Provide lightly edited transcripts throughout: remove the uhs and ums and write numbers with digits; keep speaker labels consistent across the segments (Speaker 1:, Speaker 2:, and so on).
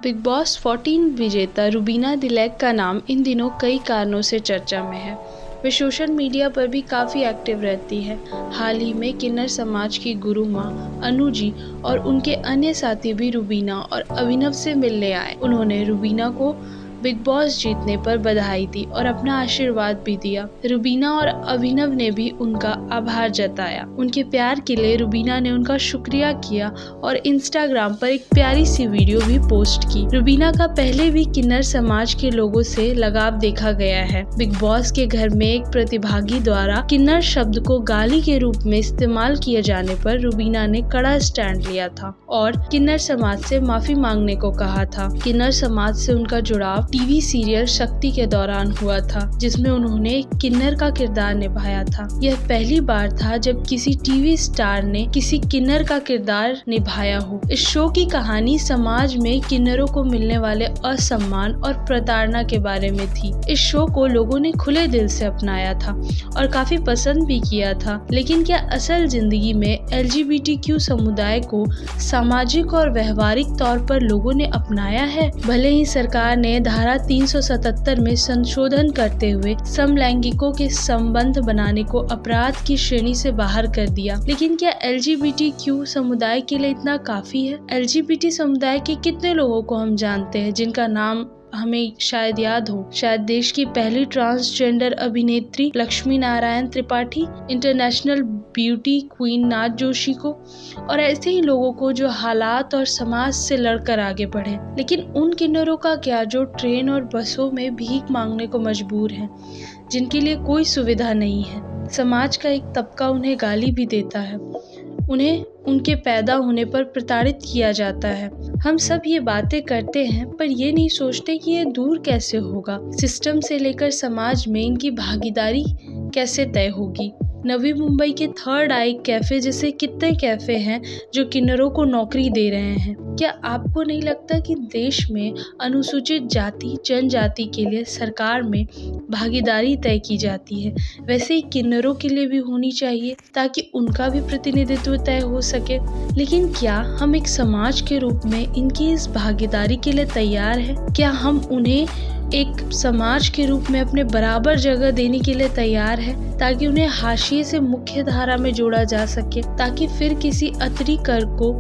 Speaker 1: Big boss 14 विजेता रुबीना दिलैक का नाम इन दिनों कई कारणों से चर्चा में है। वे सोशल मीडिया पर भी काफ़ी एक्टिव रहती है। हाल ही में किन्नर समाज की गुरु माँ अनु जी और उनके अन्य साथी भी रुबीना और अभिनव से मिलने आए। उन्होंने रुबीना को बिग बॉस जीतने पर बधाई दी और अपना आशीर्वाद भी दिया। रुबीना और अभिनव ने भी उनका आभार जताया। उनके प्यार के लिए रुबीना ने उनका शुक्रिया किया और इंस्टाग्राम पर एक प्यारी सी वीडियो भी पोस्ट की। रुबीना का पहले भी किन्नर समाज के लोगों से लगाव देखा गया है। बिग बॉस के घर में एक प्रतिभागी द्वारा किन्नर शब्द को गाली के रूप में इस्तेमाल किए जाने पर रुबीना ने कड़ा स्टैंड लिया था और किन्नर समाज से माफी मांगने को कहा था। किन्नर समाज से उनका जुड़ाव टीवी सीरियल शक्ति के दौरान हुआ था, जिसमें उन्होंने एक किन्नर का किरदार निभाया था। यह पहली बार था जब किसी टीवी स्टार ने किसी किन्नर का किरदार निभाया हो। इस शो की कहानी समाज में किन्नरों को मिलने वाले असम्मान और प्रताड़ना के बारे में थी। इस शो को लोगों ने खुले दिल से अपनाया था और काफी पसंद भी किया था। लेकिन क्या असल जिंदगी में LGBTQ समुदाय को सामाजिक और व्यवहारिक तौर पर लोगों ने अपनाया है? भले ही सरकार ने धारा 377 में संशोधन करते हुए समलैंगिकों के संबंध बनाने को अपराध की श्रेणी से बाहर कर दिया, लेकिन क्या LGBTQ समुदाय के लिए इतना काफी है? LGBT समुदाय के कितने लोगों को हम जानते हैं जिनका नाम हमें शायद याद हो? शायद देश की पहली ट्रांसजेंडर अभिनेत्री Lakshmi Narayan Tripathi, international beauty queen नाज जोशी को, और ऐसे ही लोगों को जो हालात और समाज से लड़कर आगे बढ़े। लेकिन उन किन्नरों का क्या जो ट्रेन और बसों में भीख मांगने को मजबूर हैं, जिनके लिए कोई सुविधा नहीं है? समाज का एक तबका उन्हें गाली भी देता है, उन्हें उनके पैदा होने पर प्रताड़ित किया जाता है। हम सब ये बातें करते हैं पर ये नहीं सोचते कि ये दूर कैसे होगा। सिस्टम से लेकर समाज में इनकी भागीदारी कैसे तय होगी। नवी मुंबई के थर्ड आई कैफे जैसे कितने कैफे हैं जो किन्नरों को नौकरी दे रहे हैं। क्या आपको नहीं लगता कि देश में अनुसूचित जाति जनजाति के लिए सरकार में भागीदारी तय की जाती है, वैसे ही किन्नरों के लिए भी होनी चाहिए ताकि उनका भी प्रतिनिधित्व तय हो सके? लेकिन क्या हम एक समाज के रूप में इनकी इस भागीदारी के लिए तैयार हैं? क्या हम उन्हें एक समाज के रूप में अपने बराबर जगह देने के लिए तैयार है ताकि उन्हें हाशिए से मुख्य धारा में जोड़ा जा सके, ताकि फिर किसी अतरी कर को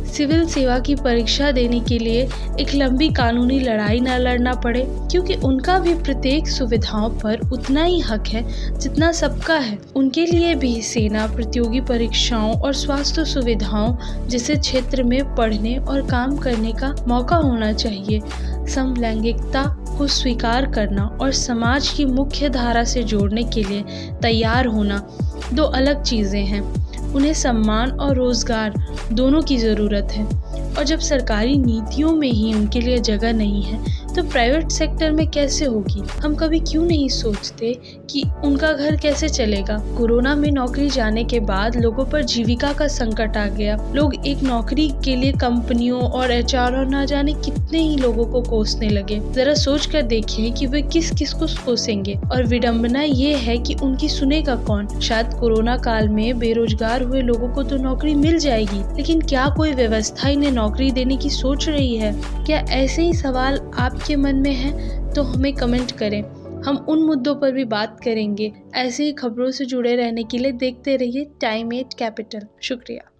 Speaker 1: सिविल सेवा की परीक्षा देने के लिए एक लंबी कानूनी लड़ाई न लड़ना पड़े? क्योंकि उनका भी प्रत्येक सुविधाओं पर उतना ही हक है जितना सबका है। उनके लिए भी सेना, प्रतियोगी परीक्षाओं और स्वास्थ्य सुविधाओं जैसे क्षेत्र में पढ़ने और काम करने का मौका होना चाहिए। समलैंगिकता को स्वीकार करना और समाज की मुख्य धारा से जोड़ने के लिए तैयार होना दो अलग चीजें हैं। उन्हें सम्मान और रोजगार दोनों की जरूरत है, और जब सरकारी नीतियों में ही उनके लिए जगह नहीं है तो प्राइवेट सेक्टर में कैसे होगी? हम कभी क्यों नहीं सोचते कि उनका घर कैसे चलेगा? कोरोना में नौकरी जाने के बाद लोगों पर जीविका का संकट आ गया। लोग एक नौकरी के लिए कंपनियों और HR और ना जाने कितने ही लोगों को कोसने लगे। जरा सोच कर देखें कि वे किस किस को कोसेंगे। और विडंबना ये है कि उनकी सुनेगा कौन? शायद कोरोना काल में बेरोजगार हुए लोगों को तो नौकरी मिल जाएगी, लेकिन क्या कोई व्यवस्था इन्हें नौकरी देने की सोच रही है? क्या ऐसे ही सवाल आपके मन में है तो हमें कमेंट करें। हम उन मुद्दों पर भी बात करेंगे। ऐसे ही खबरों से जुड़े रहने के लिए देखते रहिए टाइम 8 कैपिटल। शुक्रिया।